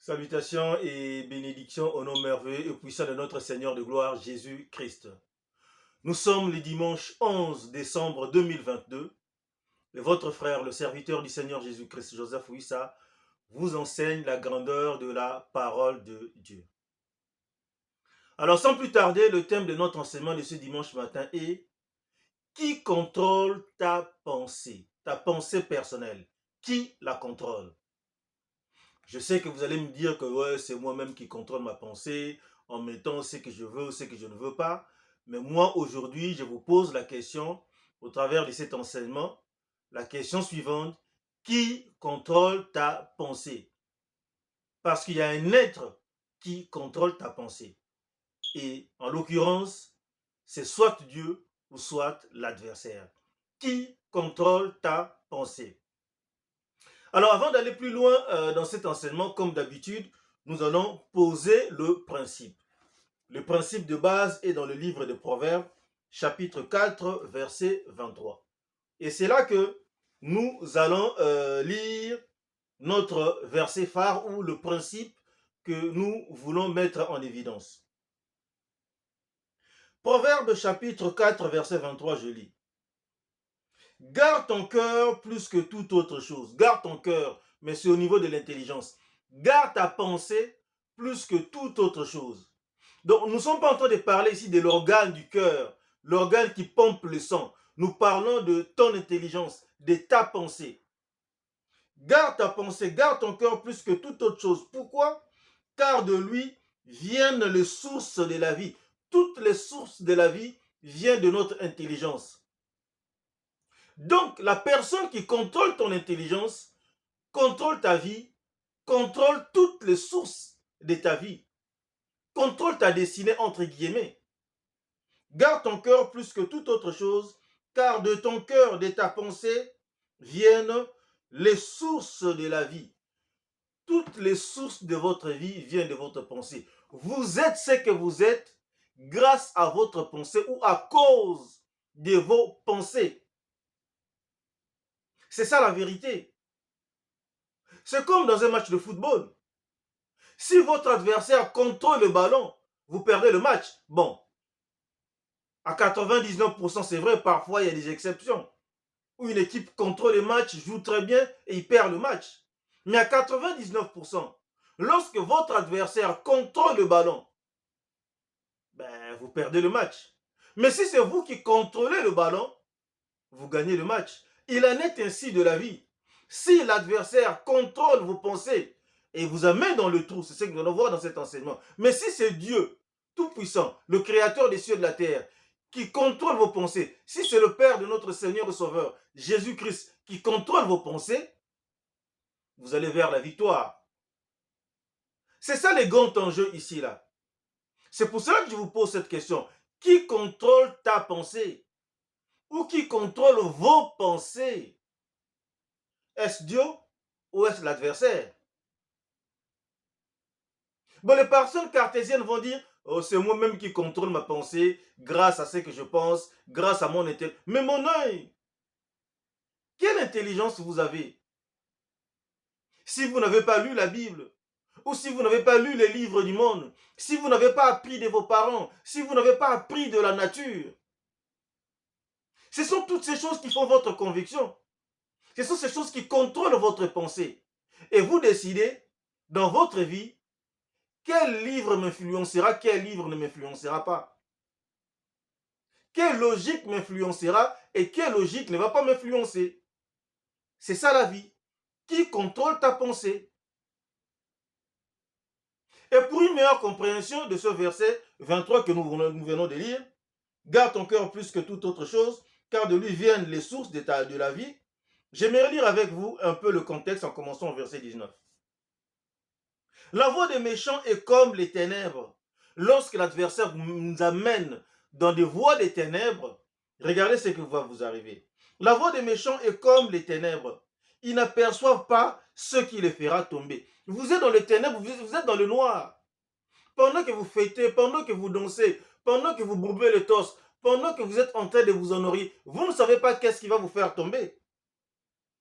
Salutations et bénédictions au nom merveilleux et puissant de notre Seigneur de gloire Jésus-Christ. Nous sommes le dimanche 11 décembre 2022 et votre frère, le serviteur du Seigneur Jésus-Christ, Joseph Ouissa, vous enseigne la grandeur de la parole de Dieu. Alors sans plus tarder, le thème de notre enseignement de ce dimanche matin est qui contrôle ta pensée personnelle? Qui la contrôle? Je sais que vous allez me dire que ouais, c'est moi-même qui contrôle ma pensée en mettant ce que je veux ou ce que je ne veux pas. Mais moi, aujourd'hui, je vous pose la question, au travers de cet enseignement, la question suivante, qui contrôle ta pensée? Parce qu'il y a un être qui contrôle ta pensée. Et en l'occurrence, c'est soit Dieu ou soit l'adversaire. Qui contrôle ta pensée? Alors, avant d'aller plus loin dans cet enseignement, comme d'habitude, nous allons poser le principe. Le principe de base est dans le livre de Proverbes, chapitre 4, verset 23. Et c'est là que nous allons lire notre verset phare ou le principe que nous voulons mettre en évidence. Proverbes, chapitre 4, verset 23, je lis. Garde ton cœur plus que toute autre chose. Garde ton cœur, mais c'est au niveau de l'intelligence. Garde ta pensée plus que toute autre chose. Donc, nous ne sommes pas en train de parler ici de l'organe du cœur, l'organe qui pompe le sang. Nous parlons de ton intelligence, de ta pensée. Garde ta pensée, garde ton cœur plus que toute autre chose. Pourquoi? Car de lui viennent les sources de la vie. Toutes les sources de la vie viennent de notre intelligence. Donc, la personne qui contrôle ton intelligence, contrôle ta vie, contrôle toutes les sources de ta vie, contrôle ta destinée, entre guillemets. Garde ton cœur plus que toute autre chose, car de ton cœur, de ta pensée, viennent les sources de la vie. Toutes les sources de votre vie viennent de votre pensée. Vous êtes ce que vous êtes grâce à votre pensée ou à cause de vos pensées. C'est ça la vérité. C'est comme dans un match de football. Si votre adversaire contrôle le ballon, vous perdez le match. Bon, à 99%, c'est vrai, parfois il y a des exceptions. Où une équipe contrôle le match, joue très bien et il perd le match. Mais à 99%, lorsque votre adversaire contrôle le ballon, ben, vous perdez le match. Mais si c'est vous qui contrôlez le ballon, vous gagnez le match. Il en est ainsi de la vie. Si l'adversaire contrôle vos pensées et vous amène dans le trou, c'est ce que nous allons voir dans cet enseignement. Mais si c'est Dieu, tout-puissant, le créateur des cieux et de la terre, qui contrôle vos pensées, si c'est le Père de notre Seigneur et Sauveur, Jésus-Christ, qui contrôle vos pensées, vous allez vers la victoire. C'est ça les grands enjeux ici, là. C'est pour cela que je vous pose cette question. Qui contrôle ta pensée? Ou qui contrôle vos pensées? Est-ce Dieu ou est-ce l'adversaire? Bon, les personnes cartésiennes vont dire, oh, c'est moi-même qui contrôle ma pensée grâce à ce que je pense, grâce à mon intelligence. Mais mon œil, quelle intelligence vous avez? Si vous n'avez pas lu la Bible, ou si vous n'avez pas lu les livres du monde, si vous n'avez pas appris de vos parents, si vous n'avez pas appris de la nature, ce sont toutes ces choses qui font votre conviction. Ce sont ces choses qui contrôlent votre pensée. Et vous décidez, dans votre vie, quel livre m'influencera, quel livre ne m'influencera pas. Quelle logique m'influencera et quelle logique ne va pas m'influencer. C'est ça la vie. Qui contrôle ta pensée? Et pour une meilleure compréhension de ce verset 23 que nous venons de lire, garde ton cœur plus que toute autre chose, car de lui viennent les sources de la vie. J'aimerais lire avec vous un peu le contexte en commençant au verset 19. La voie des méchants est comme les ténèbres. Lorsque l'adversaire nous amène dans des voies des ténèbres, regardez ce qui va vous arriver. La voie des méchants est comme les ténèbres. Ils n'aperçoivent pas ce qui les fera tomber. Vous êtes dans les ténèbres, vous êtes dans le noir. Pendant que vous fêtez, pendant que vous dansez, pendant que vous bourbez le torse, pendant que vous êtes en train de vous honorer, vous ne savez pas qu'est-ce qui va vous faire tomber.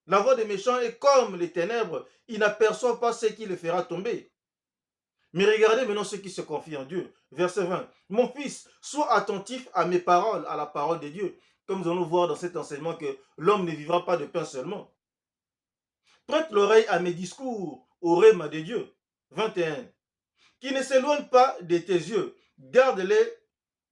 La voie des méchants est comme les ténèbres. Ils n'aperçoivent pas ce qui les fera tomber. Mais regardez maintenant ceux qui se confient en Dieu. Verset 20. Mon fils, sois attentif à mes paroles, à la parole de Dieu. Comme nous allons voir dans cet enseignement que l'homme ne vivra pas de pain seulement. Prête l'oreille à mes discours, au rhéma de Dieu. 21. Qui ne s'éloigne pas de tes yeux. Garde-les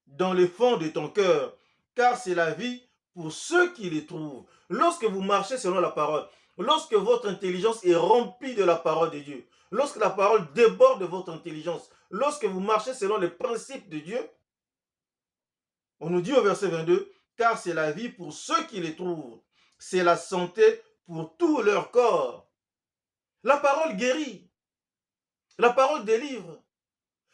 dans le fond de ton cœur, car c'est la vie pour ceux qui les trouvent. Lorsque vous marchez selon la parole, lorsque votre intelligence est remplie de la parole de Dieu, lorsque la parole déborde de votre intelligence, lorsque vous marchez selon les principes de Dieu, on nous dit au verset 22, car c'est la vie pour ceux qui les trouvent, c'est la santé pour tout leur corps. La parole guérit, la parole délivre,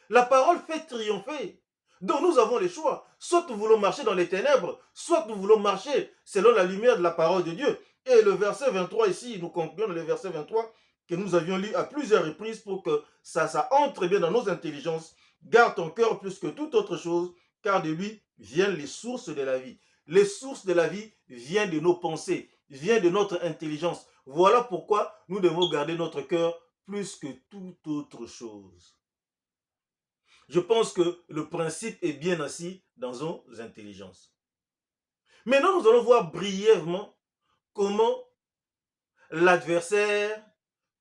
la parole fait triompher. Donc nous avons le choix. Soit nous voulons marcher dans les ténèbres, soit nous voulons marcher selon la lumière de la parole de Dieu. Et le verset 23 ici, nous concluons le verset 23 que nous avions lu à plusieurs reprises pour que ça entre bien dans nos intelligences. Garde ton cœur plus que toute autre chose, car de lui viennent les sources de la vie. Les sources de la vie viennent de nos pensées, viennent de notre intelligence. Voilà pourquoi nous devons garder notre cœur plus que toute autre chose. Je pense que le principe est bien assis dans nos intelligences. Maintenant, nous allons voir brièvement comment l'adversaire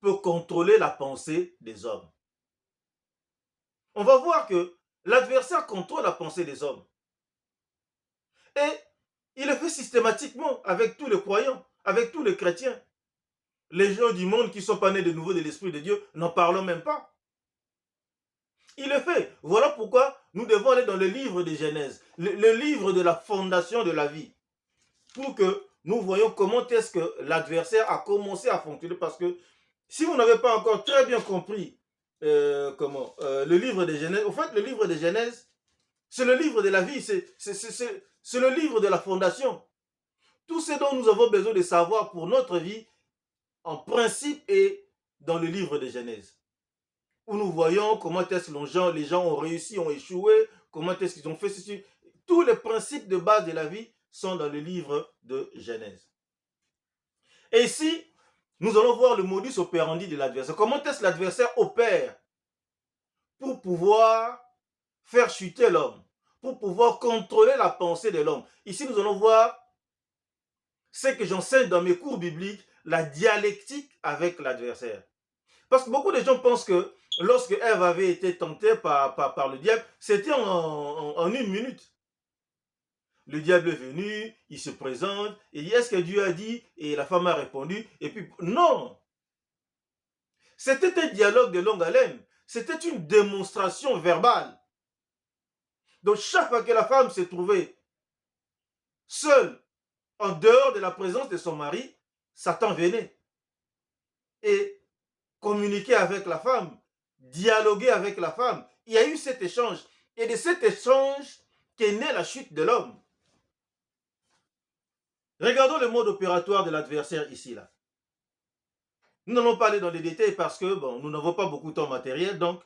peut contrôler la pensée des hommes. On va voir que l'adversaire contrôle la pensée des hommes. Et il le fait systématiquement avec tous les croyants, avec tous les chrétiens. Les gens du monde qui ne sont pas nés de nouveau de l'Esprit de Dieu, n'en parlons même pas. Il le fait. Voilà pourquoi nous devons aller dans le livre de Genèse, le livre de la fondation de la vie, pour que nous voyons comment est-ce que l'adversaire a commencé à fonctionner. Parce que si vous n'avez pas encore très bien compris le livre de Genèse, au fait, le livre de Genèse, c'est le livre de la vie, c'est le livre de la fondation. Tout ce dont nous avons besoin de savoir pour notre vie, en principe, est dans le livre de Genèse, où nous voyons comment est-ce que les gens ont réussi, ont échoué, comment est-ce qu'ils ont fait ceci. Tous les principes de base de la vie sont dans le livre de Genèse. Et ici, nous allons voir le modus operandi de l'adversaire. Comment est-ce que l'adversaire opère pour pouvoir faire chuter l'homme, pour pouvoir contrôler la pensée de l'homme. Ici, nous allons voir ce que j'enseigne dans mes cours bibliques, la dialectique avec l'adversaire. Parce que beaucoup de gens pensent que lorsque Ève avait été tentée par le diable, c'était en une minute. Le diable est venu, il se présente, et dit, est-ce que Dieu a dit? Et la femme a répondu, et puis, non! C'était un dialogue de longue haleine, c'était une démonstration verbale. Donc chaque fois que la femme s'est trouvée seule, en dehors de la présence de son mari, Satan venait et communiquait avec la femme, dialoguer avec la femme. Il y a eu cet échange. Et de cet échange qu'est née la chute de l'homme. Regardons le mode opératoire de l'adversaire ici. Là. Nous n'allons pas aller dans les détails parce que nous n'avons pas beaucoup de temps matériel. Donc,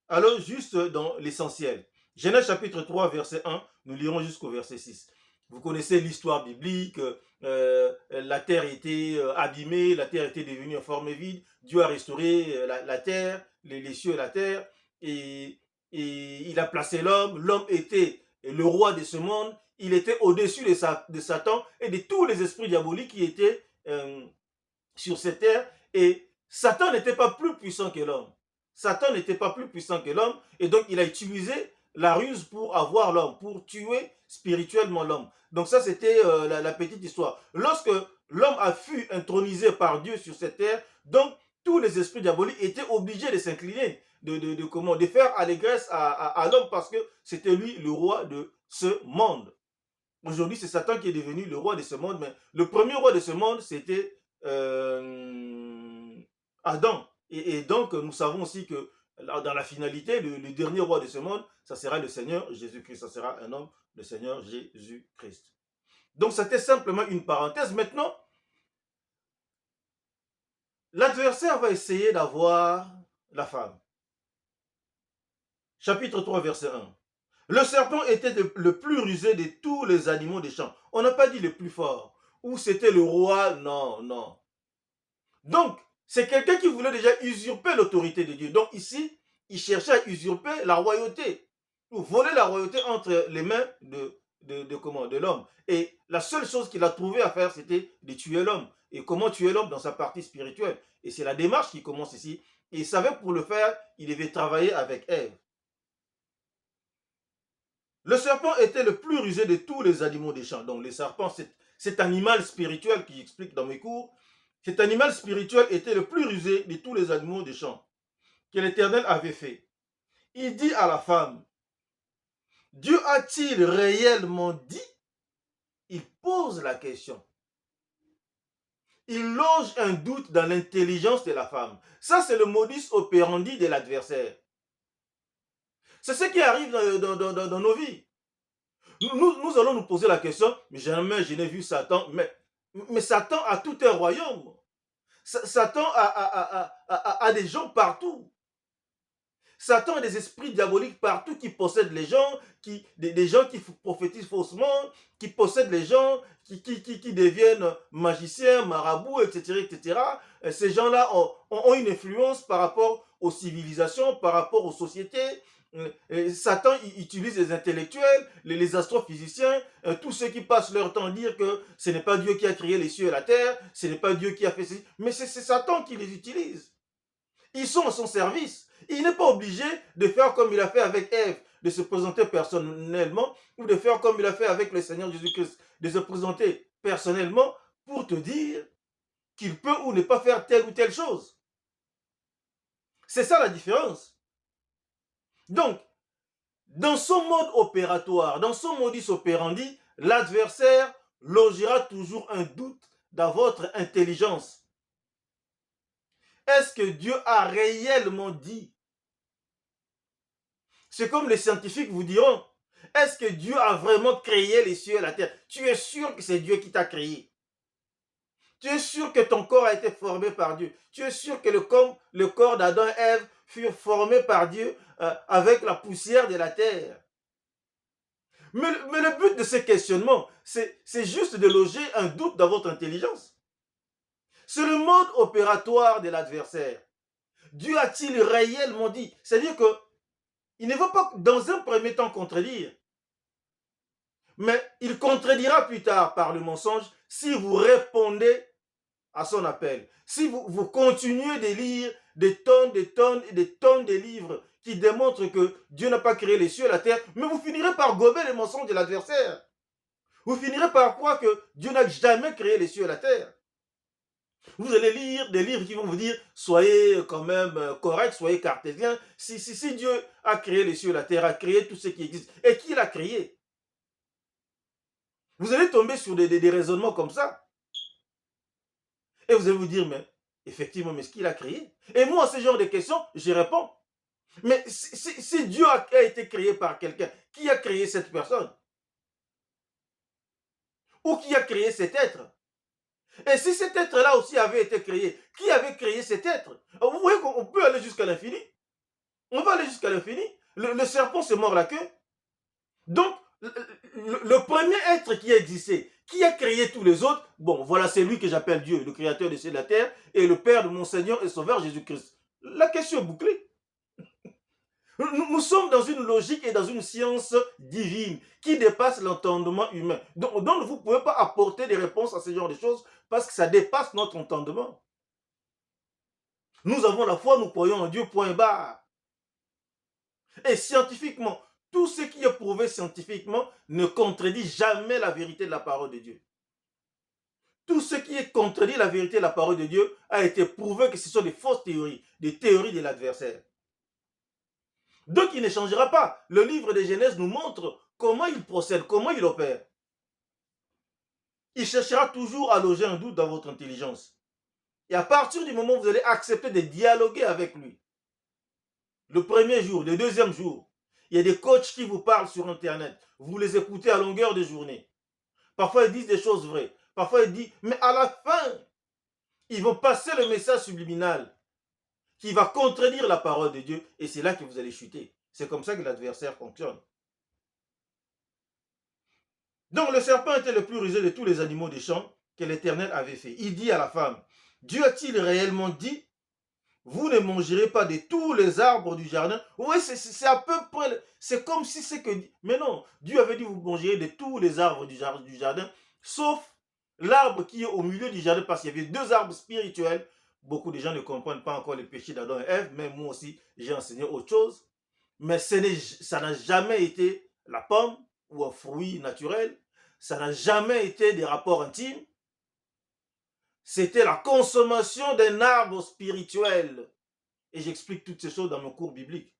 allons juste dans l'essentiel. Genèse chapitre 3, verset 1, nous lirons jusqu'au verset 6. Vous connaissez l'histoire biblique, la terre était abîmée, la terre était devenue en forme vide, Dieu a restauré la terre, les cieux et la terre, et il a placé l'homme, l'homme était le roi de ce monde, il était au-dessus de Satan et de tous les esprits diaboliques qui étaient sur cette terre, et Satan n'était pas plus puissant que l'homme. Satan n'était pas plus puissant que l'homme, et donc il a utilisé la ruse pour avoir l'homme, pour tuer spirituellement l'homme. Donc ça, c'était la petite histoire. Lorsque l'homme a fut intronisé par Dieu sur cette terre, donc tous les esprits diaboliques étaient obligés de s'incliner, de faire allégresse à l'homme, parce que c'était lui le roi de ce monde. Aujourd'hui, c'est Satan qui est devenu le roi de ce monde, mais le premier roi de ce monde, c'était Adam. Et donc, nous savons aussi que dans la finalité, le dernier roi de ce monde, ça sera le Seigneur Jésus-Christ. Ça sera un homme, le Seigneur Jésus-Christ. Donc, c'était simplement une parenthèse. Maintenant, l'adversaire va essayer d'avoir la femme. Chapitre 3, verset 1. Le serpent était le plus rusé de tous les animaux des champs. On n'a pas dit le plus fort. Ou c'était le roi, non, non. Donc, c'est quelqu'un qui voulait déjà usurper l'autorité de Dieu. Donc ici, il cherchait à usurper la royauté, ou voler la royauté entre les mains de l'homme. Et la seule chose qu'il a trouvé à faire, c'était de tuer l'homme. Et comment tuer l'homme dans sa partie spirituelle. Et c'est la démarche qui commence ici. Et il savait pour le faire, il devait travailler avec Ève. Le serpent était le plus rusé de tous les animaux des champs. Donc le serpent, cet animal spirituel qui explique dans mes cours, cet animal spirituel était le plus rusé de tous les animaux des champs que l'Éternel avait fait. Il dit à la femme, Dieu a-t-il réellement dit? Il pose la question. Il loge un doute dans l'intelligence de la femme. Ça, c'est le modus operandi de l'adversaire. C'est ce qui arrive dans nos vies. Nous allons nous poser la question, mais jamais je n'ai vu Satan. Mais Satan a tout un royaume. Satan a des gens partout. Satan a des esprits diaboliques partout qui possèdent les gens, des gens qui prophétisent faussement, qui possèdent les gens, qui deviennent magiciens, marabouts, etc. etc. Ces gens-là ont une influence par rapport aux civilisations, par rapport aux sociétés. Satan utilise les intellectuels, les astrophysiciens, tous ceux qui passent leur temps à dire que ce n'est pas Dieu qui a créé les cieux et la terre, ce n'est pas Dieu qui a fait ceci, mais c'est Satan qui les utilise. Ils sont à son service. Il n'est pas obligé de faire comme il a fait avec Ève, de se présenter personnellement, ou de faire comme il a fait avec le Seigneur Jésus-Christ, de se présenter personnellement pour te dire qu'il peut ou ne pas faire telle ou telle chose. C'est ça la différence. Donc, dans son mode opératoire, dans son modus operandi, l'adversaire logera toujours un doute dans votre intelligence. Est-ce que Dieu a réellement dit? C'est comme les scientifiques vous diront, est-ce que Dieu a vraiment créé les cieux et la terre? Tu es sûr que c'est Dieu qui t'a créé? Tu es sûr que ton corps a été formé par Dieu? Tu es sûr que le corps d'Adam et Ève furent formés par Dieu avec la poussière de la terre? Mais le but de ce questionnement, c'est juste de loger un doute dans votre intelligence. C'est le mode opératoire de l'adversaire. Dieu a-t-il réellement dit? C'est-à-dire que il ne va pas dans un premier temps contredire, mais il contredira plus tard par le mensonge si vous répondez à son appel. Si vous continuez de lire des tonnes et des tonnes de livres qui démontrent que Dieu n'a pas créé les cieux et la terre, mais vous finirez par gober les mensonges de l'adversaire. Vous finirez par croire que Dieu n'a jamais créé les cieux et la terre. Vous allez lire des livres qui vont vous dire soyez quand même correct, soyez cartésien. Si Dieu a créé les cieux et la terre, a créé tout ce qui existe, et qui l'a créé? Vous allez tomber sur des raisonnements comme ça. Et vous allez vous dire, mais effectivement, mais ce qu'il a créé? Et moi, à ce genre de questions, j'y réponds. Mais si Dieu a été créé par quelqu'un, qui a créé cette personne? Ou qui a créé cet être? Et si cet être-là aussi avait été créé, qui avait créé cet être? Alors vous voyez qu'on peut aller jusqu'à l'infini. On va aller jusqu'à l'infini. Le serpent se mord la queue. Donc, le premier être qui a existé, qui a créé tous les autres, bon, voilà, c'est lui que j'appelle Dieu, le créateur de cieux et de la terre, et le Père de mon Seigneur et Sauveur Jésus-Christ. La question est bouclée. Nous sommes dans une logique et dans une science divine qui dépasse l'entendement humain. Donc vous ne pouvez pas apporter des réponses à ce genre de choses parce que ça dépasse notre entendement. Nous avons la foi, nous croyons en Dieu, point barre. Et scientifiquement, tout ce qui est prouvé scientifiquement ne contredit jamais la vérité de la parole de Dieu. Tout ce qui est contredit la vérité de la parole de Dieu a été prouvé que ce sont des fausses théories, des théories de l'adversaire. Donc il ne changera pas. Le livre de Genèse nous montre comment il procède, comment il opère. Il cherchera toujours à loger un doute dans votre intelligence. Et à partir du moment où vous allez accepter de dialoguer avec lui, le premier jour, le deuxième jour, il y a des coachs qui vous parlent sur Internet. Vous les écoutez à longueur de journée. Parfois, ils disent des choses vraies. Parfois, ils disent, mais à la fin, ils vont passer le message subliminal qui va contredire la parole de Dieu. Et c'est là que vous allez chuter. C'est comme ça que l'adversaire fonctionne. Donc le serpent était le plus rusé de tous les animaux des champs que l'Éternel avait fait. Il dit à la femme, Dieu a-t-il réellement dit? vous ne mangerez pas de tous les arbres du jardin. Vous voyez, c'est à peu près, c'est comme si c'est que, mais non, Dieu avait dit vous mangerez de tous les arbres du jardin, sauf l'arbre qui est au milieu du jardin, parce qu'il y avait deux arbres spirituels. Beaucoup de gens ne comprennent pas encore les péchés d'Adam et Ève, mais moi aussi, j'ai enseigné autre chose. Mais ça n'a jamais été la pomme ou un fruit naturel. Ça n'a jamais été des rapports intimes. C'était la consommation d'un arbre spirituel. Et j'explique toutes ces choses dans mon cours biblique.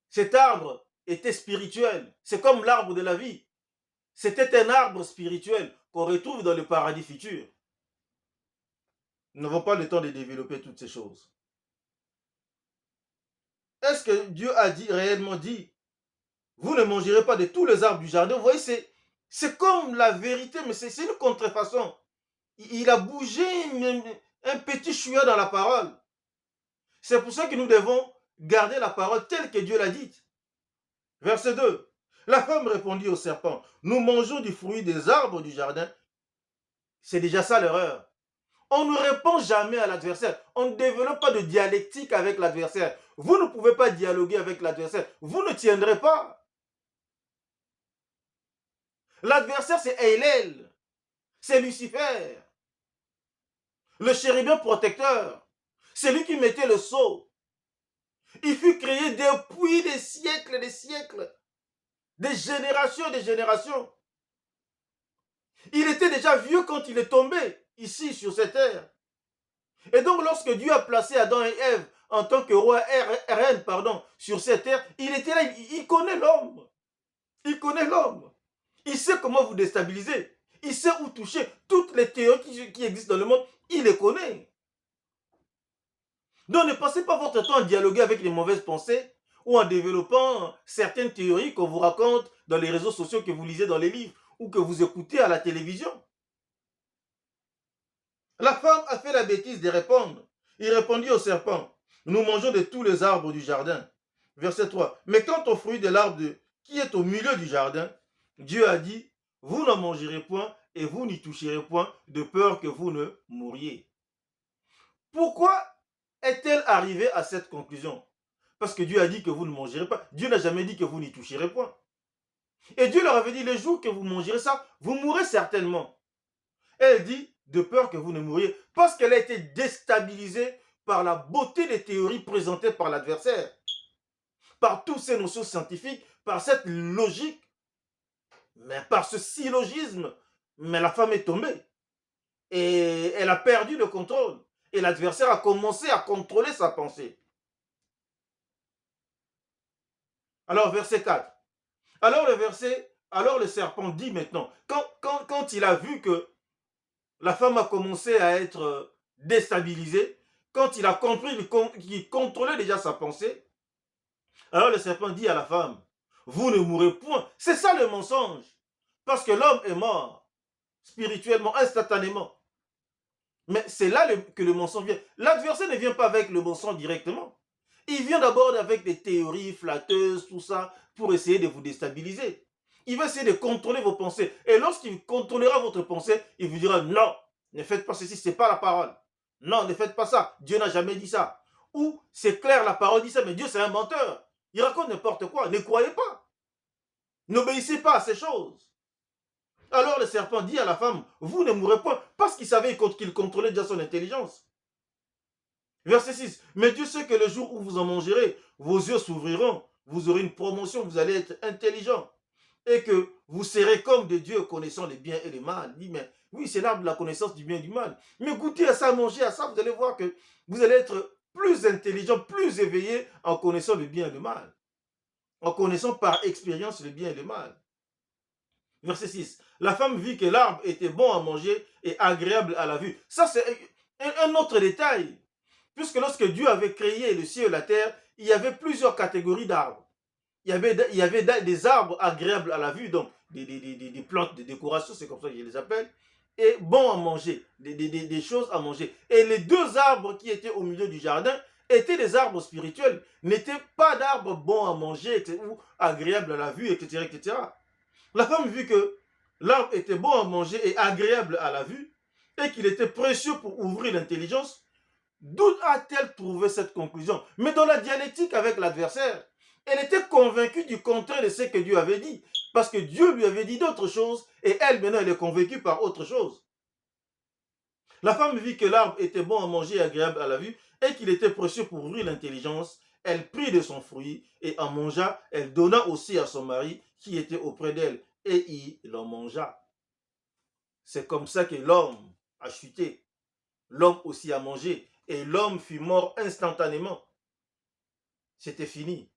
Cet arbre était spirituel. C'est comme l'arbre de la vie. C'était un arbre spirituel qu'on retrouve dans le paradis futur. Nous n'avons pas le temps de développer toutes ces choses. Est-ce que Dieu a réellement dit, vous ne mangerez pas de tous les arbres du jardin? Vous voyez, c'est comme la vérité, mais c'est une contrefaçon. Il a bougé un petit chouïa dans la parole. C'est pour ça que nous devons garder la parole telle que Dieu l'a dite. Verset 2. La femme répondit au serpent, nous mangeons du fruit des arbres du jardin. C'est déjà ça l'erreur. On ne répond jamais à l'adversaire. On ne développe pas de dialectique avec l'adversaire. Vous ne pouvez pas dialoguer avec l'adversaire. Vous ne tiendrez pas. L'adversaire, c'est Eilel. C'est Lucifer. Le chérubin protecteur. C'est lui qui mettait le sceau. Il fut créé depuis des siècles et des siècles. Des générations et des générations. Il était déjà vieux quand il est tombé ici sur cette terre. Et donc lorsque Dieu a placé Adam et Ève en tant que roi et reine sur cette terre, il était là, il connaît l'homme. Il connaît l'homme. Il sait comment vous déstabiliser. Il sait où toucher. Toutes les théories qui existent dans le monde, il les connaît. Donc ne passez pas votre temps à dialoguer avec les mauvaises pensées ou en développant certaines théories qu'on vous raconte dans les réseaux sociaux, que vous lisez dans les livres ou que vous écoutez à la télévision. La femme a fait la bêtise de répondre. Il répondit au serpent, nous mangeons de tous les arbres du jardin. Verset 3. Mais quant au fruit de l'arbre qui est au milieu du jardin, Dieu a dit, vous n'en mangerez point et vous n'y toucherez point, de peur que vous ne mouriez. Pourquoi est-elle arrivée à cette conclusion? Parce que Dieu a dit que vous ne mangerez pas. Dieu n'a jamais dit que vous n'y toucherez point. Et Dieu leur avait dit, le jour que vous mangerez ça, vous mourrez certainement. Elle dit, de peur que vous ne mouriez, parce qu'elle a été déstabilisée par la beauté des théories présentées par l'adversaire, par toutes ces notions scientifiques, par cette logique, mais par ce syllogisme. Mais la femme est tombée et elle a perdu le contrôle. Et l'adversaire a commencé à contrôler sa pensée. Alors, verset 4. Alors le serpent dit maintenant, quand il a vu que la femme a commencé à être déstabilisée, quand il a compris qu'il contrôlait déjà sa pensée, alors le serpent dit à la femme, vous ne mourrez point. C'est ça le mensonge. Parce que l'homme est mort, spirituellement, instantanément. Mais c'est là que le mensonge vient. L'adversaire ne vient pas avec le mensonge directement. Il vient d'abord avec des théories flatteuses, tout ça, pour essayer de vous déstabiliser. Il va essayer de contrôler vos pensées. Et lorsqu'il contrôlera votre pensée, il vous dira non, ne faites pas ceci, ce n'est pas la parole. Non, ne faites pas ça, Dieu n'a jamais dit ça. Ou c'est clair, la parole dit ça, mais Dieu c'est un menteur. Il raconte n'importe quoi, ne croyez pas. N'obéissez pas à ces choses. Alors le serpent dit à la femme, vous ne mourrez pas, parce qu'il savait qu'il contrôlait déjà son intelligence. Verset 6, mais Dieu sait que le jour où vous en mangerez, vos yeux s'ouvriront, vous aurez une promotion, vous allez être intelligent. Et que vous serez comme des dieux connaissant les biens et les mal. Il dit, mais oui, c'est l'arbre de la connaissance du bien et du mal. Mais goûtez à ça, mangez à ça, vous allez voir que vous allez être plus intelligent, plus éveillé en connaissant le bien et le mal. En connaissant par expérience le bien et le mal. Verset 6. La femme vit que l'arbre était bon à manger et agréable à la vue. Ça, c'est un autre détail. Puisque lorsque Dieu avait créé le ciel et la terre, il y avait plusieurs catégories d'arbres. Il y avait des arbres agréables à la vue, donc des plantes de décoration, c'est comme ça que je les appelle, et bons à manger, des choses à manger. Et les deux arbres qui étaient au milieu du jardin étaient des arbres spirituels, n'étaient pas d'arbres bons à manger ou agréables à la vue, etc., etc. La femme vit que l'arbre était bon à manger et agréable à la vue, et qu'il était précieux pour ouvrir l'intelligence, D'où a-t-elle trouvé cette conclusion? Mais dans la dialectique avec l'adversaire, elle était convaincue du contraire de ce que Dieu avait dit. Parce que Dieu lui avait dit d'autres choses et elle, maintenant, elle est convaincue par autre chose. La femme vit que l'arbre était bon à manger et agréable à la vue et qu'il était précieux pour ouvrir l'intelligence. Elle prit de son fruit et en mangea. Elle donna aussi à son mari qui était auprès d'elle et il en mangea. C'est comme ça que l'homme a chuté. L'homme aussi a mangé et l'homme fut mort instantanément. C'était fini.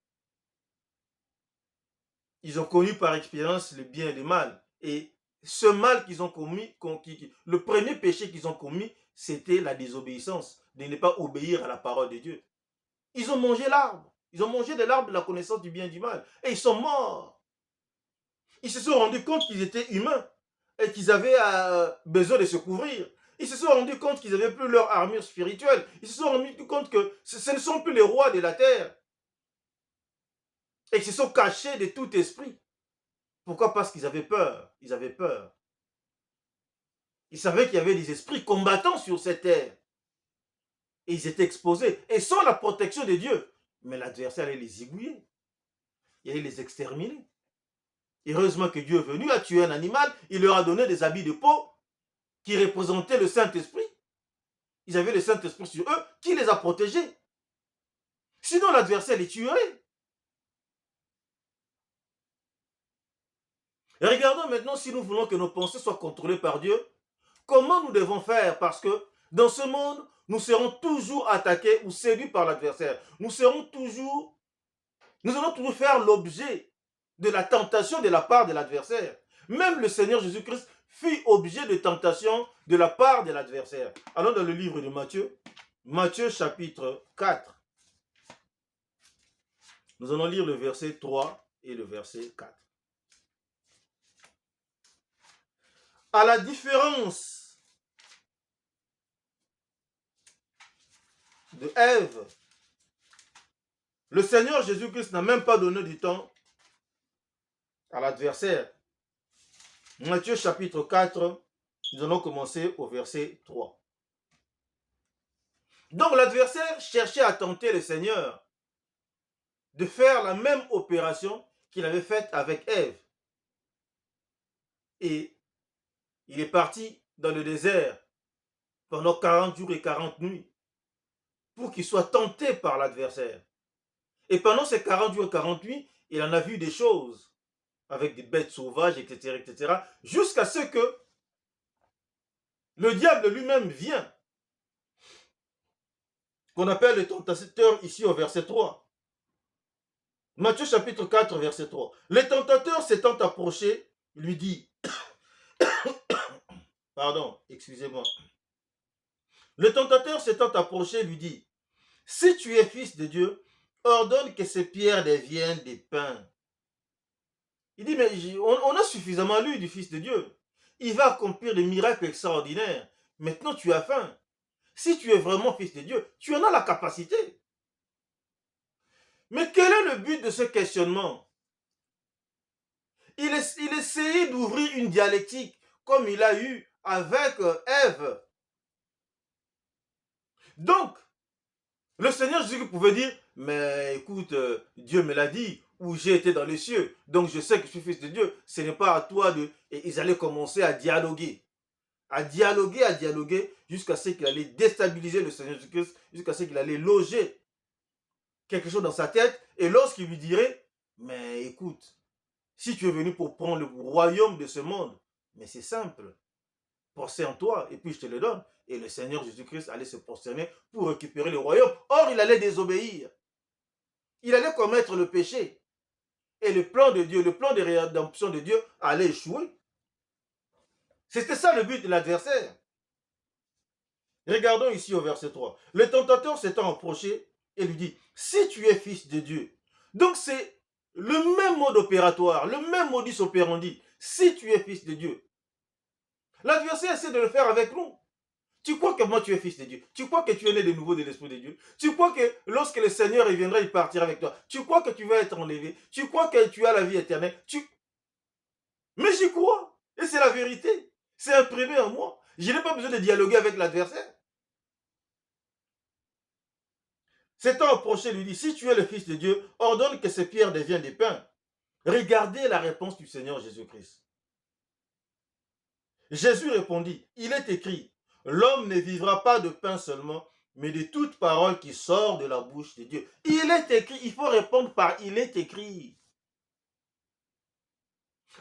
Ils ont connu par expérience le bien et le mal. Et ce mal qu'ils ont commis, le premier péché qu'ils ont commis, c'était la désobéissance, de ne pas obéir à la parole de Dieu. Ils ont mangé l'arbre. Ils ont mangé de l'arbre de la connaissance du bien et du mal. Et ils sont morts. Ils se sont rendus compte qu'ils étaient humains et qu'ils avaient besoin de se couvrir. Ils se sont rendus compte qu'ils n'avaient plus leur armure spirituelle. Ils se sont rendus compte que ce ne sont plus les rois de la terre. Et ils se sont cachés de tout esprit. Pourquoi? Parce qu'ils avaient peur. Ils avaient peur. Ils savaient qu'il y avait des esprits combattants sur cette terre. Et ils étaient exposés. Et sans la protection de Dieu. Mais l'adversaire allait les zigouiller. Il allait les exterminer. Heureusement que Dieu est venu, a tué un animal. Il leur a donné des habits de peau qui représentaient le Saint-Esprit. Ils avaient le Saint-Esprit sur eux qui les a protégés. Sinon, l'adversaire les tuerait. Et regardons maintenant, si nous voulons que nos pensées soient contrôlées par Dieu, comment nous devons faire? Parce que dans ce monde, nous serons toujours attaqués ou séduits par l'adversaire. Nous allons toujours faire l'objet de la tentation de la part de l'adversaire. Même le Seigneur Jésus-Christ fut objet de tentation de la part de l'adversaire. Allons dans le livre de Matthieu, Matthieu chapitre 4. Nous allons lire le verset 3 et le verset 4. À la différence de Ève, le Seigneur Jésus-Christ n'a même pas donné du temps à l'adversaire. Matthieu chapitre 4, nous allons commencer au verset 3. Donc l'adversaire cherchait à tenter le Seigneur de faire la même opération qu'il avait faite avec Ève. Et il est parti dans le désert pendant 40 jours et 40 nuits pour qu'il soit tenté par l'adversaire. Et pendant ces 40 jours et 40 nuits, il en a vu des choses avec des bêtes sauvages, etc., etc., jusqu'à ce que le diable lui-même vient, qu'on appelle le tentateur ici au verset 3. Matthieu chapitre 4, verset 3. Le tentateur s'étant approché, lui dit, pardon, excusez-moi. Le tentateur s'étant approché, lui dit, si tu es fils de Dieu, ordonne que ces pierres deviennent des pains. Il dit, mais on a suffisamment lu du Fils de Dieu. Il va accomplir des miracles extraordinaires. Maintenant, tu as faim. Si tu es vraiment Fils de Dieu, tu en as la capacité. Mais quel est le but de ce questionnement? Il essayait d'ouvrir une dialectique comme il a eu avec Ève. Donc, le Seigneur Jésus pouvait dire, mais écoute, Dieu me l'a dit, ou j'ai été dans les cieux, donc je sais que je suis fils de Dieu, ce n'est pas à toi de... Et ils allaient commencer à dialoguer, jusqu'à ce qu'il allait déstabiliser le Seigneur Jésus-Christ, jusqu'à ce qu'il allait loger quelque chose dans sa tête, et lorsqu'il lui dirait, mais écoute, si tu es venu pour prendre le royaume de ce monde, mais c'est simple, pensez en toi, et puis je te le donne. Et le Seigneur Jésus-Christ allait se prosterner pour récupérer le royaume. Or, il allait désobéir. Il allait commettre le péché. Et le plan de Dieu, le plan de rédemption de Dieu allait échouer. C'était ça le but de l'adversaire. Regardons ici au verset 3. Le tentateur s'étant approché et lui dit, si tu es fils de Dieu. Donc c'est le même mode opératoire, le même modus operandi. Si tu es fils de Dieu. L'adversaire essaie de le faire avec nous. Tu crois que moi tu es fils de Dieu? Tu crois que tu es né de nouveau de l'Esprit de Dieu? Tu crois que lorsque le Seigneur viendra, il partira avec toi? Tu crois que tu vas être enlevé? Tu crois que tu as la vie éternelle? Mais j'y crois. Et c'est la vérité. C'est imprimé en moi. Je n'ai pas besoin de dialoguer avec l'adversaire. S'étant approché, lui dit, si tu es le Fils de Dieu, ordonne que ces pierres deviennent des pains. Regardez la réponse du Seigneur Jésus-Christ. Jésus répondit, il est écrit, l'homme ne vivra pas de pain seulement, mais de toute parole qui sort de la bouche de Dieu. Il est écrit, il faut répondre par il est écrit.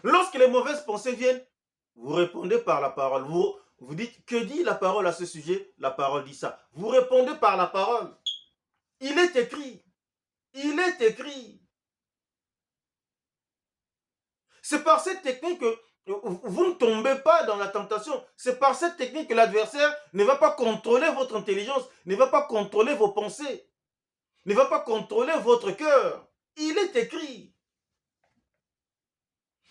Lorsque les mauvaises pensées viennent, vous répondez par la parole. Vous dites, que dit la parole à ce sujet? La parole dit ça. Vous répondez par la parole. Il est écrit. Il est écrit. C'est par cette technique que vous ne tombez pas dans la tentation. C'est par cette technique que l'adversaire ne va pas contrôler votre intelligence, ne va pas contrôler vos pensées, ne va pas contrôler votre cœur. Il est écrit.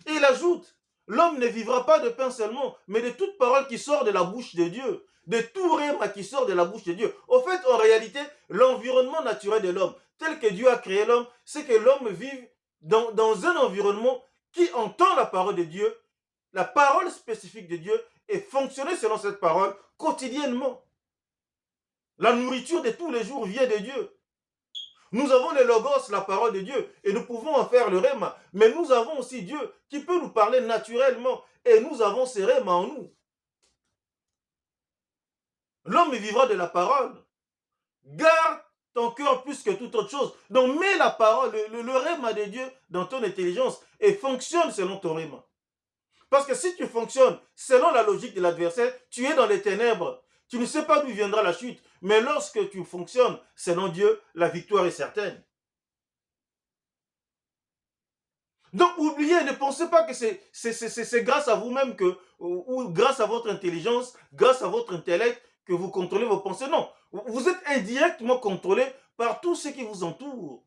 Et il ajoute, l'homme ne vivra pas de pain seulement, mais de toute parole qui sort de la bouche de Dieu, de tout rhéma qui sort de la bouche de Dieu. Au fait, en réalité, l'environnement naturel de l'homme, tel que Dieu a créé l'homme, c'est que l'homme vive dans un environnement qui entend la parole de Dieu, la parole spécifique de Dieu, et fonctionner selon cette parole quotidiennement. La nourriture de tous les jours vient de Dieu. Nous avons le logos, la parole de Dieu, et nous pouvons en faire le rhéma. Mais nous avons aussi Dieu qui peut nous parler naturellement, et nous avons ce rhéma en nous. L'homme vivra de la parole. Garde ton cœur plus que toute autre chose. Donc mets la parole, le rhéma de Dieu dans ton intelligence et fonctionne selon ton rhéma. Parce que si tu fonctionnes selon la logique de l'adversaire, tu es dans les ténèbres. Tu ne sais pas d'où viendra la chute. Mais lorsque tu fonctionnes selon Dieu, la victoire est certaine. Donc oubliez, ne pensez pas que c'est grâce à vous-même que, ou grâce à votre intelligence, grâce à votre intellect que vous contrôlez vos pensées. Non, vous êtes indirectement contrôlé par tout ce qui vous entoure.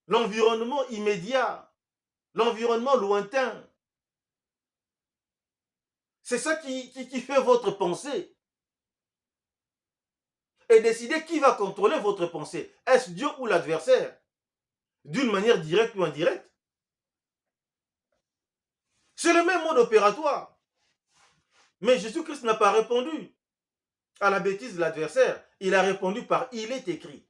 L'environnement immédiat, l'environnement lointain. C'est ça qui fait votre pensée. Et décider qui va contrôler votre pensée. Est-ce Dieu ou l'adversaire? D'une manière directe ou indirecte. C'est le même mode opératoire. Mais Jésus-Christ n'a pas répondu à la bêtise de l'adversaire. Il a répondu par il est écrit.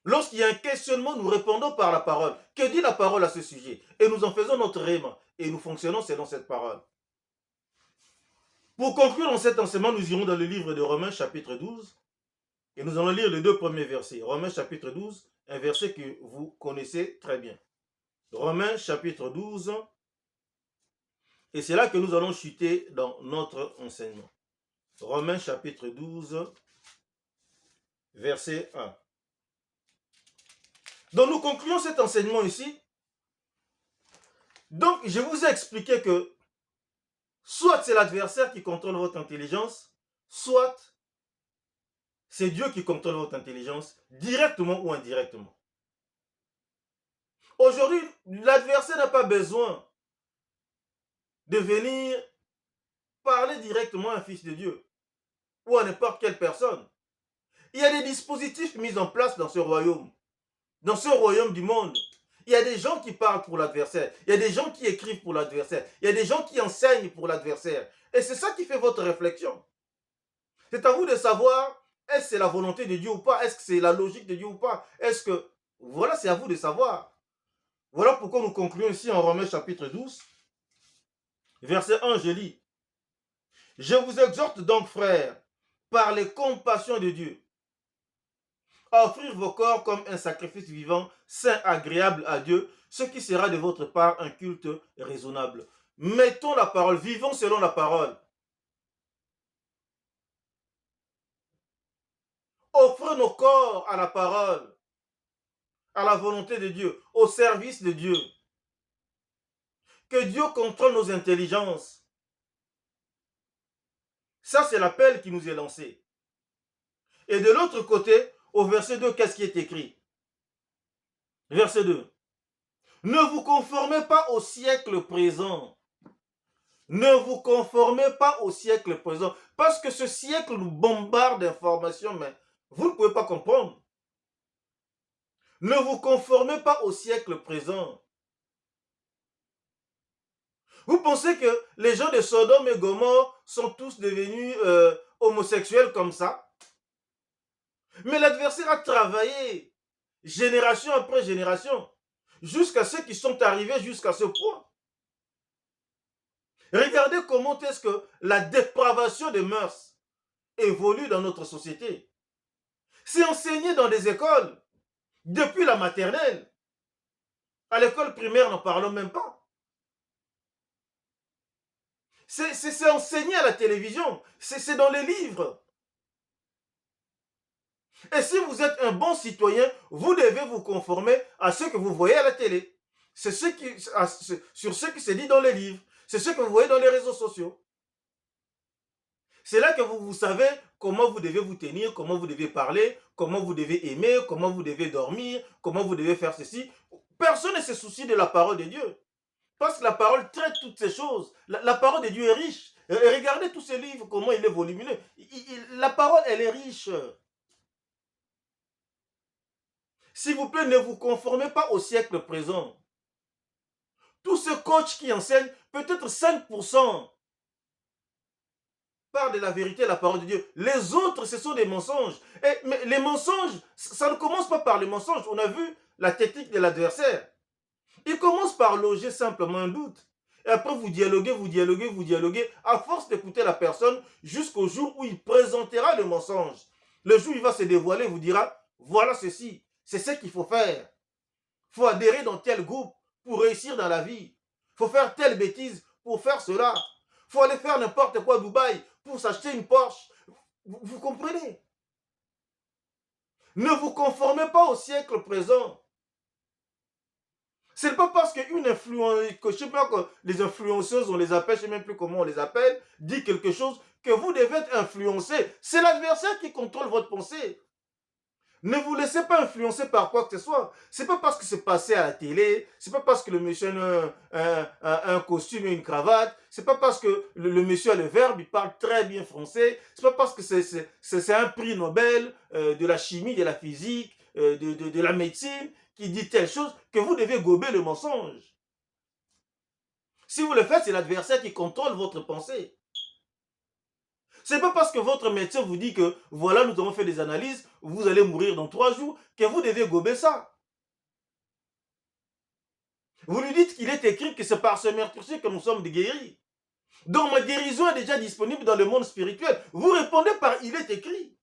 Lorsqu'il y a un questionnement, nous répondons par la parole. Que dit la parole à ce sujet? Et nous en faisons notre rhéma. Et nous fonctionnons selon cette parole. Pour conclure dans cet enseignement, nous irons dans le livre de Romains chapitre 12. Et nous allons lire les deux premiers versets. Romains chapitre 12, un verset que vous connaissez très bien. Romains chapitre 12. Et c'est là que nous allons chuter dans notre enseignement. Romains chapitre 12, verset 1. Donc nous concluons cet enseignement ici. Donc je vous ai expliqué que soit c'est l'adversaire qui contrôle votre intelligence, soit c'est Dieu qui contrôle votre intelligence, directement ou indirectement. Aujourd'hui, l'adversaire n'a pas besoin de venir parler directement à un fils de Dieu ou à n'importe quelle personne. Il y a des dispositifs mis en place dans ce royaume du monde. Il y a des gens qui parlent pour l'adversaire, il y a des gens qui écrivent pour l'adversaire, il y a des gens qui enseignent pour l'adversaire. Et c'est ça qui fait votre réflexion. C'est à vous de savoir, est-ce que c'est la volonté de Dieu ou pas? Est-ce que c'est la logique de Dieu ou pas? Est-ce que... Voilà, c'est à vous de savoir. Voilà pourquoi nous concluons ici en Romains chapitre 12. Verset 1, je lis. Je vous exhorte donc, frères, par les compassions de Dieu, à offrir vos corps comme un sacrifice vivant, saint, agréable à Dieu, ce qui sera de votre part un culte raisonnable. Mettons la parole, vivons selon la parole. Offrez nos corps à la parole, à la volonté de Dieu, au service de Dieu. Que Dieu contrôle nos intelligences. Ça, c'est l'appel qui nous est lancé. Et de l'autre côté, au verset 2, qu'est-ce qui est écrit? Verset 2. Ne vous conformez pas au siècle présent. Ne vous conformez pas au siècle présent. Parce que ce siècle nous bombarde d'informations, mais vous ne pouvez pas comprendre. Ne vous conformez pas au siècle présent. Vous pensez que les gens de Sodome et Gomorrhe sont tous devenus homosexuels comme ça? Mais l'adversaire a travaillé, génération après génération, jusqu'à ceux qui sont arrivés jusqu'à ce point. Regardez comment est-ce que la dépravation des mœurs évolue dans notre société. C'est enseigné dans des écoles, depuis la maternelle. À l'école primaire, n'en parlons même pas. C'est enseigné à la télévision, c'est dans les livres. Et si vous êtes un bon citoyen, vous devez vous conformer à ce que vous voyez à la télé. C'est sur ce qui se dit dans les livres. C'est ce que vous voyez dans les réseaux sociaux. C'est là que vous savez comment vous devez vous tenir, comment vous devez parler, comment vous devez aimer, comment vous devez dormir, comment vous devez faire ceci. Personne ne se soucie de la parole de Dieu. Parce que la parole traite toutes ces choses. La parole de Dieu est riche. Et regardez tous ces livres, comment il est volumineux. La parole, elle est riche. S'il vous plaît, ne vous conformez pas au siècle présent. Tous ces coachs qui enseignent, peut-être 5% parlent de la vérité, la parole de Dieu. Les autres, ce sont des mensonges. Mais les mensonges, ça ne commence pas par les mensonges. On a vu la technique de l'adversaire. Il commence par loger simplement un doute. Et après, vous dialoguez, vous dialoguez, vous dialoguez, à force d'écouter la personne, jusqu'au jour où il présentera le mensonge. Le jour où il va se dévoiler, il vous dira, voilà ceci, c'est ce qu'il faut faire. Il faut adhérer dans tel groupe pour réussir dans la vie. Il faut faire telle bêtise pour faire cela. Il faut aller faire n'importe quoi à Dubaï pour s'acheter une Porsche. Vous comprenez? Ne vous conformez pas au siècle présent. Ce n'est pas parce qu'une influence, je ne sais pas que les influenceuses, on les appelle, je ne sais même plus comment on les appelle, dit quelque chose, que vous devez être influencé. C'est l'adversaire qui contrôle votre pensée. Ne vous laissez pas influencer par quoi que ce soit. Ce n'est pas parce que c'est passé à la télé, ce n'est pas parce que le monsieur a un costume et une cravate, ce n'est pas parce que le monsieur a le verbe, il parle très bien français, ce n'est pas parce que c'est un prix Nobel de la chimie, de la physique, de la médecine, qui dit telle chose, que vous devez gober le mensonge. Si vous le faites, c'est l'adversaire qui contrôle votre pensée. Ce n'est pas parce que votre médecin vous dit que voilà, nous avons fait des analyses, vous allez mourir dans 3 jours, que vous devez gober ça. Vous lui dites qu'il est écrit que c'est par ce meurtrier que nous sommes guéris. Donc ma guérison est déjà disponible dans le monde spirituel. Vous répondez par il est écrit.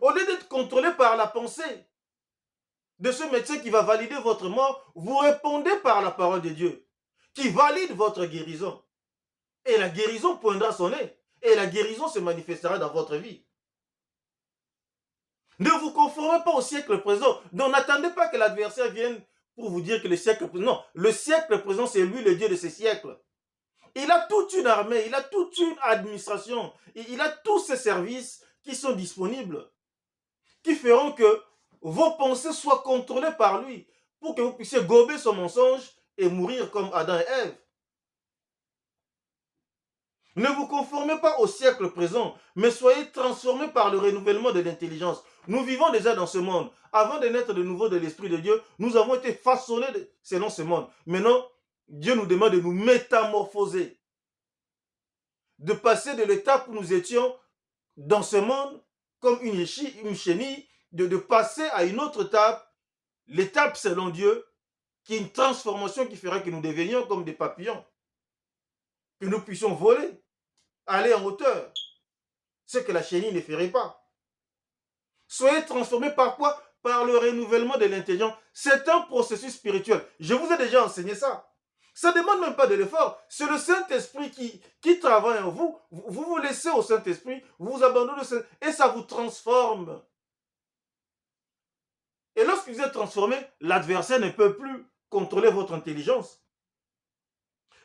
Au lieu d'être contrôlé par la pensée de ce médecin qui va valider votre mort, vous répondez par la parole de Dieu, qui valide votre guérison. Et la guérison poindra son nez. Et la guérison se manifestera dans votre vie. Ne vous conformez pas au siècle présent. Donc n'attendez pas que l'adversaire vienne pour vous dire que le siècle présent... Non, le siècle présent, c'est lui le Dieu de ce siècle. Il a toute une armée, il a toute une administration, il a tous ces services qui sont disponibles, qui feront que vos pensées soient contrôlées par lui, pour que vous puissiez gober son mensonge et mourir comme Adam et Ève. Ne vous conformez pas au siècle présent, mais soyez transformés par le renouvellement de l'intelligence. Nous vivons déjà dans ce monde. Avant de naître de nouveau de l'Esprit de Dieu, nous avons été façonnés selon ce monde. Maintenant, Dieu nous demande de nous métamorphoser, de passer de l'étape où nous étions dans ce monde comme une chenille, de passer à une autre étape, l'étape selon Dieu, qui est une transformation qui fera que nous devenions comme des papillons, que nous puissions voler, aller en hauteur, ce que la chenille ne ferait pas. Soyez transformés par quoi? Par le renouvellement de l'intelligence. C'est un processus spirituel. Je vous ai déjà enseigné ça. Ça ne demande même pas de l'effort. C'est le Saint-Esprit qui travaille en vous. Vous vous laissez au Saint-Esprit, vous vous abandonnez au Saint-Esprit et ça vous transforme. Et lorsque vous êtes transformé, l'adversaire ne peut plus contrôler votre intelligence.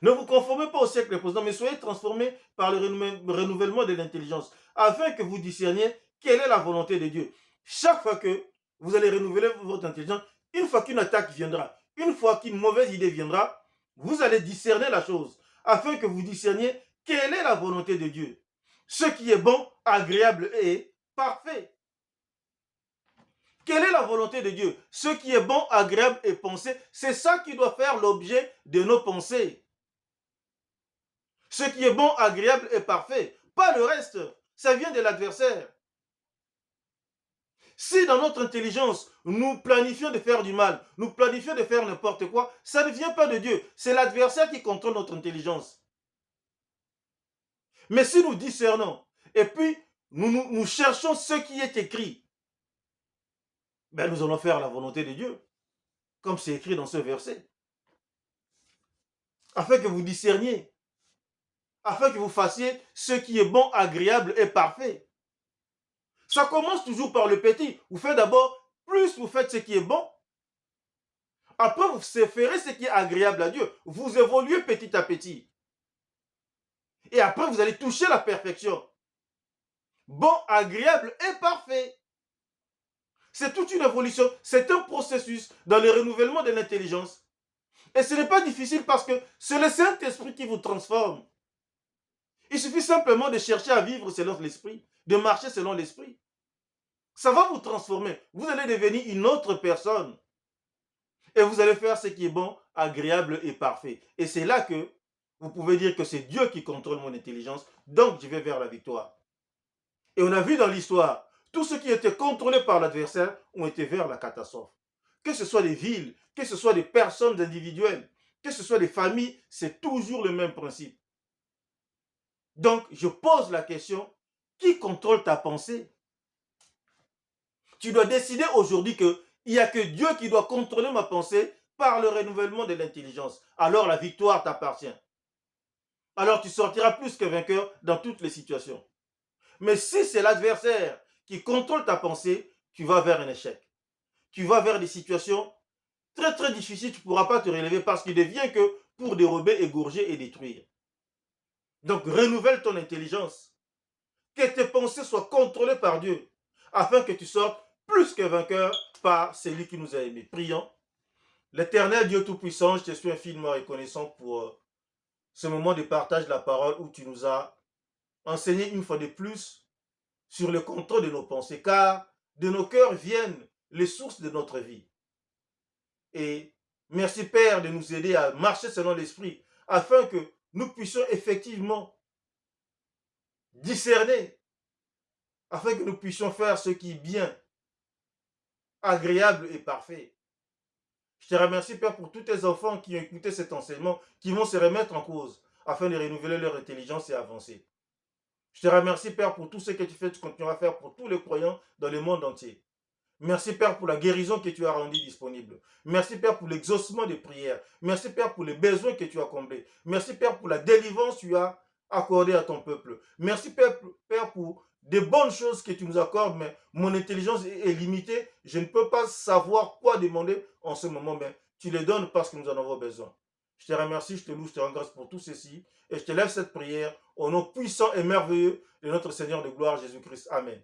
Ne vous conformez pas au siècle présent, mais soyez transformés par le renouvellement de l'intelligence, afin que vous discerniez quelle est la volonté de Dieu. Chaque fois que vous allez renouveler votre intelligence, une fois qu'une attaque viendra, une fois qu'une mauvaise idée viendra, vous allez discerner la chose, afin que vous discerniez quelle est la volonté de Dieu. Ce qui est bon, agréable et parfait. Quelle est la volonté de Dieu? Ce qui est bon, agréable et pensé, c'est ça qui doit faire l'objet de nos pensées. Ce qui est bon, agréable et parfait. Pas le reste. Ça vient de l'adversaire. Si dans notre intelligence, nous planifions de faire du mal, nous planifions de faire n'importe quoi, ça ne vient pas de Dieu. C'est l'adversaire qui contrôle notre intelligence. Mais si nous discernons, et puis nous cherchons ce qui est écrit, ben nous allons faire la volonté de Dieu, comme c'est écrit dans ce verset. Afin que vous discerniez, afin que vous fassiez ce qui est bon, agréable et parfait. Ça commence toujours par le petit. Vous faites d'abord, plus vous faites ce qui est bon, après vous ferez ce qui est agréable à Dieu. Vous évoluez petit à petit. Et après vous allez toucher la perfection. Bon, agréable et parfait. C'est toute une évolution, c'est un processus dans le renouvellement de l'intelligence. Et ce n'est pas difficile parce que c'est le Saint-Esprit qui vous transforme. Il suffit simplement de chercher à vivre selon l'Esprit, de marcher selon l'Esprit. Ça va vous transformer. Vous allez devenir une autre personne. Et vous allez faire ce qui est bon, agréable et parfait. Et c'est là que vous pouvez dire que c'est Dieu qui contrôle mon intelligence, donc je vais vers la victoire. Et on a vu dans l'histoire, tous ceux qui étaient contrôlés par l'adversaire ont été vers la catastrophe. Que ce soit des villes, que ce soit des personnes individuelles, que ce soit des familles, c'est toujours le même principe. Donc, je pose la question, qui contrôle ta pensée? Tu dois décider aujourd'hui qu'il n'y a que Dieu qui doit contrôler ma pensée par le renouvellement de l'intelligence. Alors la victoire t'appartient. Alors tu sortiras plus que vainqueur dans toutes les situations. Mais si c'est l'adversaire qui contrôle ta pensée, tu vas vers un échec. Tu vas vers des situations très très difficiles, tu ne pourras pas te relever parce qu'il ne vient que pour dérober, égorger et détruire. Donc renouvelle ton intelligence. Que tes pensées soient contrôlées par Dieu, afin que tu sortes plus que vainqueur par celui qui nous a aimés. Prions. L'Éternel Dieu Tout-Puissant, je te suis infiniment reconnaissant pour ce moment de partage de la parole où tu nous as enseigné une fois de plus sur le contrôle de nos pensées, car de nos cœurs viennent les sources de notre vie. Et merci Père de nous aider à marcher selon l'Esprit, afin que nous puissions effectivement discerner, afin que nous puissions faire ce qui est bien, agréable et parfait. Je te remercie Père pour tous tes enfants qui ont écouté cet enseignement, qui vont se remettre en cause, afin de renouveler leur intelligence et avancer. Je te remercie Père pour tout ce que tu fais, tu continueras à faire pour tous les croyants dans le monde entier. Merci Père pour la guérison que tu as rendue disponible. Merci Père pour l'exaucement des prières. Merci Père pour les besoins que tu as comblés. Merci Père pour la délivrance que tu as accordée à ton peuple. Merci Père pour des bonnes choses que tu nous accordes, mais mon intelligence est limitée. Je ne peux pas savoir quoi demander en ce moment, mais tu les donnes parce que nous en avons besoin. Je te remercie, je te loue, je te rends grâce pour tout ceci. Et je te lève cette prière au nom puissant et merveilleux de notre Seigneur de gloire Jésus-Christ. Amen.